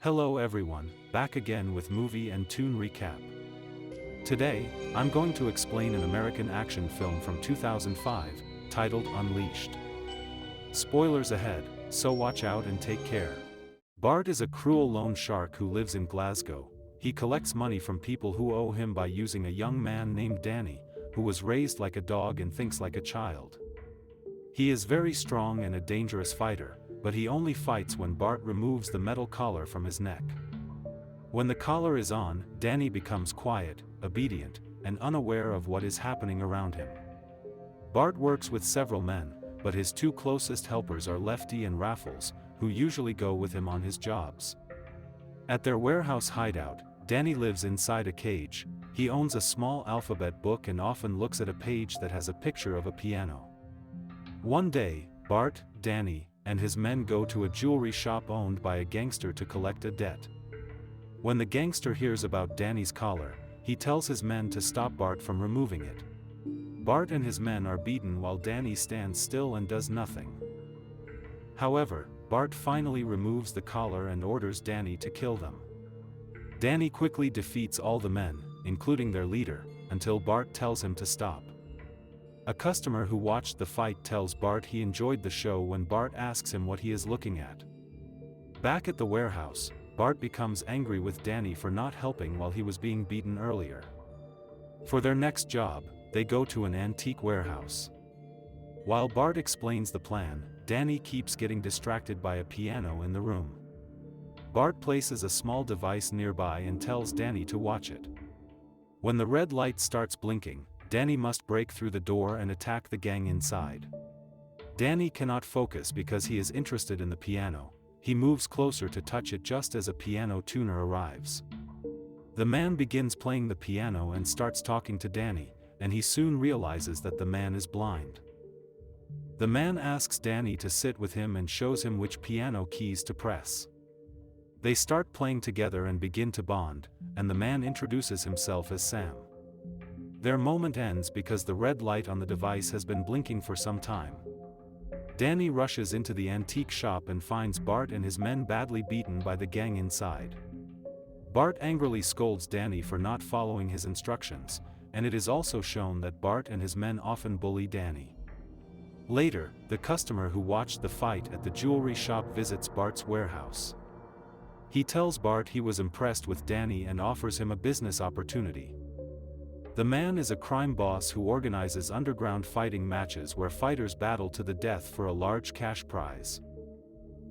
Hello everyone, back again with movie and tune recap. Today, I'm going to explain an American action film from 2005, titled Unleashed. Spoilers ahead, so watch out and take care. Bart is a cruel loan shark who lives in Glasgow. He collects money from people who owe him by using a young man named Dany, who was raised like a dog and thinks like a child. He is very strong and a dangerous fighter, but he only fights when Bart removes the metal collar from his neck. When the collar is on, Dany becomes quiet, obedient, and unaware of what is happening around him. Bart works with several men, but his two closest helpers are Lefty and Raffles, who usually go with him on his jobs. At their warehouse hideout, Dany lives inside a cage. He owns a small alphabet book and often looks at a page that has a picture of a piano. One day, Bart, Dany, and his men go to a jewelry shop owned by a gangster to collect a debt. When the gangster hears about Dany's collar, he tells his men to stop Bart from removing it. Bart and his men are beaten while Dany stands still and does nothing. However, Bart finally removes the collar and orders Dany to kill them. Dany quickly defeats all the men, including their leader, until Bart tells him to stop. A customer who watched the fight tells Bart he enjoyed the show when Bart asks him what he is looking at. Back at the warehouse, Bart becomes angry with Dany for not helping while he was being beaten earlier. For their next job, they go to an antique warehouse. While Bart explains the plan, Dany keeps getting distracted by a piano in the room. Bart places a small device nearby and tells Dany to watch it. When the red light starts blinking, Dany must break through the door and attack the gang inside. Dany cannot focus because he is interested in the piano. He moves closer to touch it just as a piano tuner arrives. The man begins playing the piano and starts talking to Dany, and he soon realizes that the man is blind. The man asks Dany to sit with him and shows him which piano keys to press. They start playing together and begin to bond, and the man introduces himself as Sam. Their moment ends because the red light on the device has been blinking for some time. Dany rushes into the antique shop and finds Bart and his men badly beaten by the gang inside. Bart angrily scolds Dany for not following his instructions, and it is also shown that Bart and his men often bully Dany. Later, the customer who watched the fight at the jewelry shop visits Bart's warehouse. He tells Bart he was impressed with Dany and offers him a business opportunity. The man is a crime boss who organizes underground fighting matches where fighters battle to the death for a large cash prize.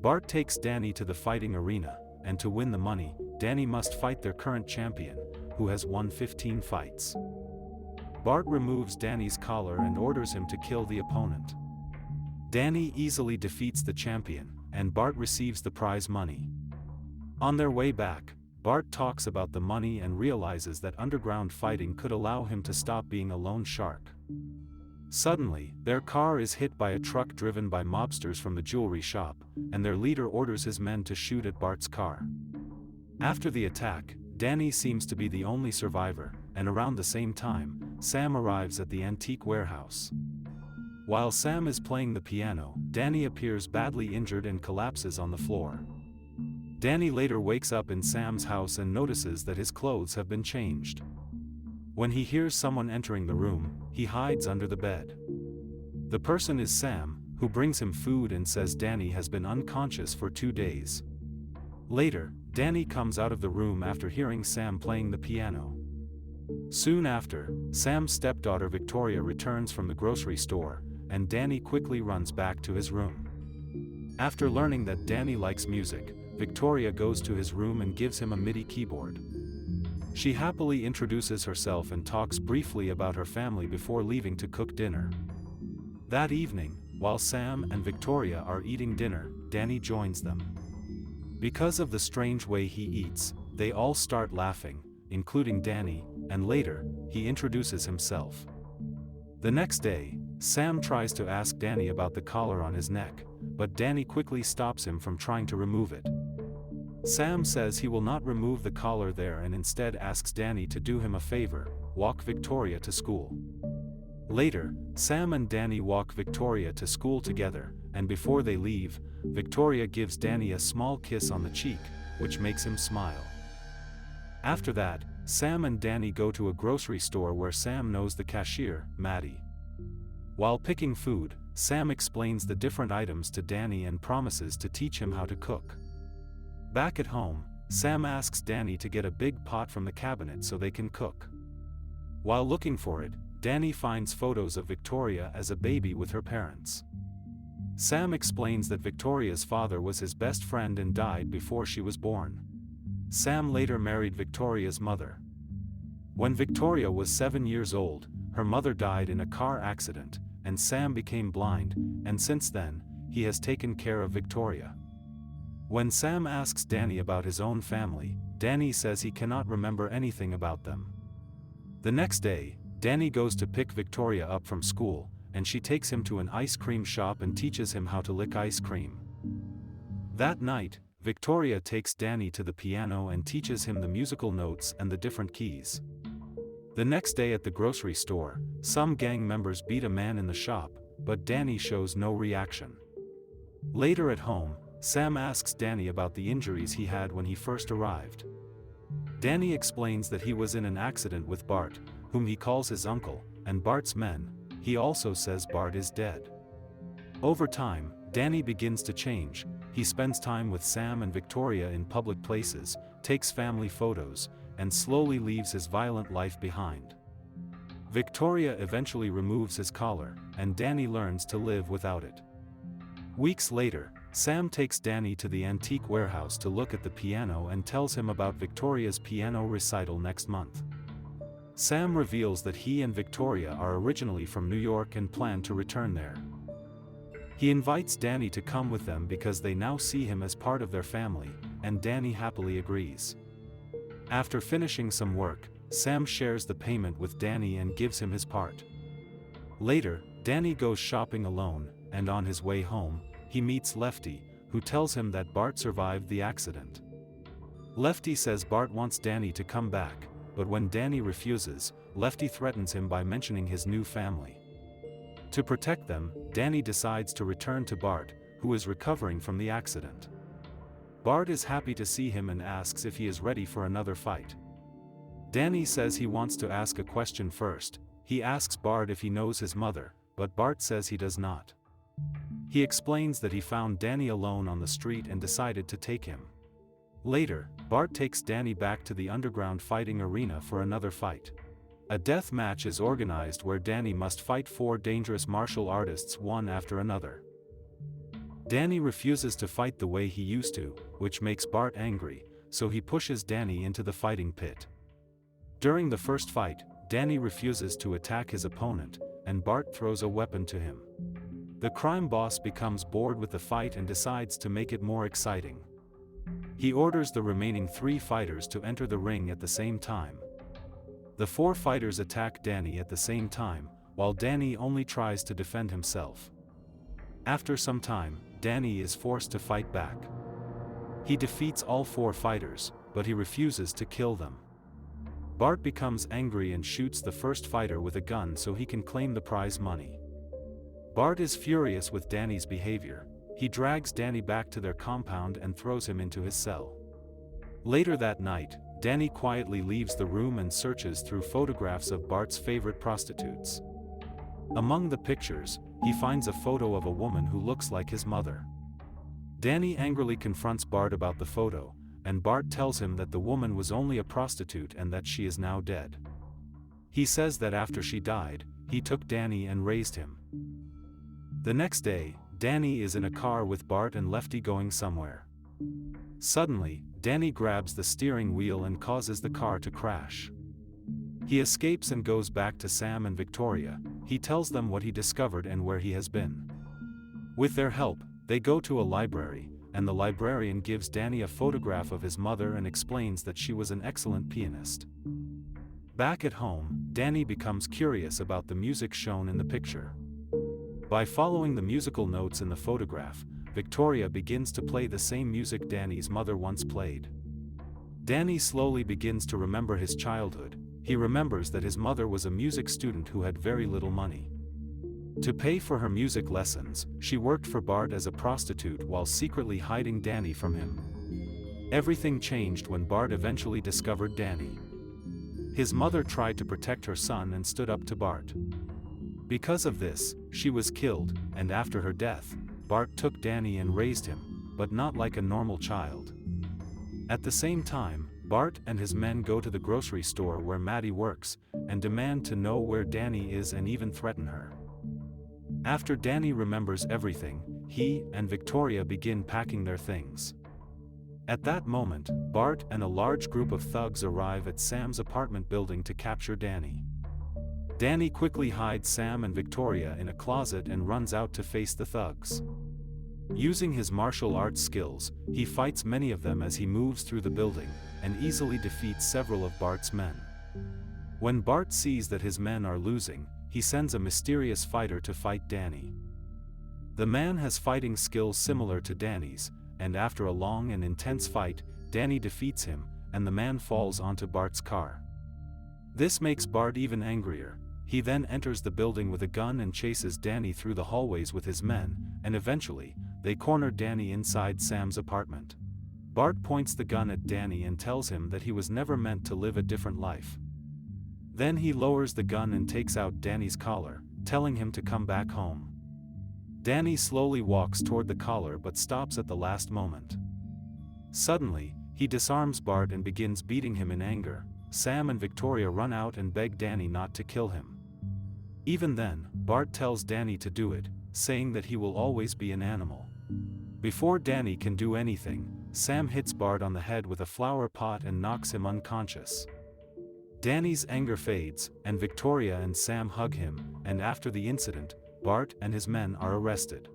Bart takes Dany to the fighting arena, and to win the money, Dany must fight their current champion, who has won 15 fights. Bart removes Dany's collar and orders him to kill the opponent. Dany easily defeats the champion, and Bart receives the prize money. On their way back, Bart talks about the money and realizes that underground fighting could allow him to stop being a lone shark. Suddenly, their car is hit by a truck driven by mobsters from the jewelry shop, and their leader orders his men to shoot at Bart's car. After the attack, Dany seems to be the only survivor, and around the same time, Sam arrives at the antique warehouse. While Sam is playing the piano, Dany appears badly injured and collapses on the floor. Dany later wakes up in Sam's house and notices that his clothes have been changed. When he hears someone entering the room, he hides under the bed. The person is Sam, who brings him food and says Dany has been unconscious for 2 days. Later, Dany comes out of the room after hearing Sam playing the piano. Soon after, Sam's stepdaughter Victoria returns from the grocery store, and Dany quickly runs back to his room. After learning that Dany likes music, Victoria goes to his room and gives him a MIDI keyboard. She happily introduces herself and talks briefly about her family before leaving to cook dinner. That evening, while Sam and Victoria are eating dinner, Dany joins them. Because of the strange way he eats, they all start laughing, including Dany, and later, he introduces himself. The next day, Sam tries to ask Dany about the collar on his neck, but Dany quickly stops him from trying to remove it. Sam says he will not remove the collar there and instead asks Dany to do him a favor, walk Victoria to school. Later, Sam and Dany walk Victoria to school together, and before they leave, Victoria gives Dany a small kiss on the cheek, which makes him smile. After that, Sam and Dany go to a grocery store where Sam knows the cashier, Maddie. While picking food, Sam explains the different items to Dany and promises to teach him how to cook. Back at home, Sam asks Dany to get a big pot from the cabinet so they can cook. While looking for it, Dany finds photos of Victoria as a baby with her parents. Sam explains that Victoria's father was his best friend and died before she was born. Sam later married Victoria's mother. When Victoria was 7 years old, her mother died in a car accident, and Sam became blind, and since then, he has taken care of Victoria. When Sam asks Dany about his own family, Dany says he cannot remember anything about them. The next day, Dany goes to pick Victoria up from school, and she takes him to an ice cream shop and teaches him how to lick ice cream. That night, Victoria takes Dany to the piano and teaches him the musical notes and the different keys. The next day at the grocery store, some gang members beat a man in the shop, but Dany shows no reaction. Later at home, Sam asks Dany about the injuries he had when he first arrived. Dany explains that he was in an accident with Bart, whom he calls his uncle, and Bart's men. He also says Bart is dead. Over time, Dany begins to change. He spends time with Sam and Victoria in public places, takes family photos, and slowly leaves his violent life behind. Victoria eventually removes his collar, and Dany learns to live without it. Weeks later, Sam takes Dany to the antique warehouse to look at the piano and tells him about Victoria's piano recital next month. Sam reveals that he and Victoria are originally from New York and plan to return there. He invites Dany to come with them because they now see him as part of their family, and Dany happily agrees. After finishing some work, Sam shares the payment with Dany and gives him his part. Later, Dany goes shopping alone, and on his way home, he meets Lefty, who tells him that Bart survived the accident. Lefty says Bart wants Dany to come back, but when Dany refuses, Lefty threatens him by mentioning his new family. To protect them, Dany decides to return to Bart, who is recovering from the accident. Bart is happy to see him and asks if he is ready for another fight. Dany says he wants to ask a question first. He asks Bart if he knows his mother, but Bart says he does not. He explains that he found Dany alone on the street and decided to take him. Later, Bart takes Dany back to the underground fighting arena for another fight. A death match is organized where Dany must fight 4 dangerous martial artists one after another. Dany refuses to fight the way he used to, which makes Bart angry, so he pushes Dany into the fighting pit. During the first fight, Dany refuses to attack his opponent, and Bart throws a weapon to him. The crime boss becomes bored with the fight and decides to make it more exciting. He orders the remaining 3 fighters to enter the ring at the same time. The 4 fighters attack Dany at the same time, while Dany only tries to defend himself. After some time, Dany is forced to fight back. He defeats all 4 fighters, but he refuses to kill them. Bart becomes angry and shoots the first fighter with a gun so he can claim the prize money. Bart is furious with Dany's behavior. He drags Dany back to their compound and throws him into his cell. Later that night, Dany quietly leaves the room and searches through photographs of Bart's favorite prostitutes. Among the pictures, he finds a photo of a woman who looks like his mother. Dany angrily confronts Bart about the photo, and Bart tells him that the woman was only a prostitute and that she is now dead. He says that after she died, he took Dany and raised him. The next day, Dany is in a car with Bart and Lefty going somewhere. Suddenly, Dany grabs the steering wheel and causes the car to crash. He escapes and goes back to Sam and Victoria. He tells them what he discovered and where he has been. With their help, they go to a library, and the librarian gives Dany a photograph of his mother and explains that she was an excellent pianist. Back at home, Dany becomes curious about the music shown in the picture. By following the musical notes in the photograph, Victoria begins to play the same music Dany's mother once played. Dany slowly begins to remember his childhood. He remembers that his mother was a music student who had very little money. To pay for her music lessons, she worked for Bart as a prostitute while secretly hiding Dany from him. Everything changed when Bart eventually discovered Dany. His mother tried to protect her son and stood up to Bart. Because of this, she was killed, and after her death, Bart took Dany and raised him, but not like a normal child. At the same time, Bart and his men go to the grocery store where Maddie works, and demand to know where Dany is and even threaten her. After Dany remembers everything, he and Victoria begin packing their things. At that moment, Bart and a large group of thugs arrive at Sam's apartment building to capture Dany. Dany quickly hides Sam and Victoria in a closet and runs out to face the thugs. Using his martial arts skills, he fights many of them as he moves through the building, and easily defeats several of Bart's men. When Bart sees that his men are losing, he sends a mysterious fighter to fight Dany. The man has fighting skills similar to Dany's, and after a long and intense fight, Dany defeats him, and the man falls onto Bart's car. This makes Bart even angrier. He then enters the building with a gun and chases Dany through the hallways with his men, and eventually, they corner Dany inside Sam's apartment. Bart points the gun at Dany and tells him that he was never meant to live a different life. Then he lowers the gun and takes out Dany's collar, telling him to come back home. Dany slowly walks toward the collar but stops at the last moment. Suddenly, he disarms Bart and begins beating him in anger. Sam and Victoria run out and beg Dany not to kill him. Even then, Bart tells Dany to do it, saying that he will always be an animal. Before Dany can do anything, Sam hits Bart on the head with a flower pot and knocks him unconscious. Dany's anger fades, and Victoria and Sam hug him, and after the incident, Bart and his men are arrested.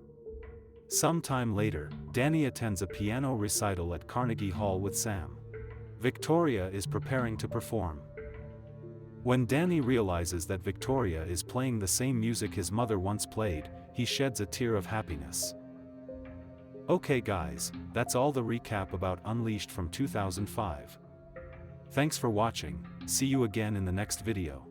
Some time later, Dany attends a piano recital at Carnegie Hall with Sam. Victoria is preparing to perform. When Dany realizes that Victoria is playing the same music his mother once played, he sheds a tear of happiness. Okay guys, that's all the recap about Unleashed from 2005. Thanks for watching, see you again in the next video.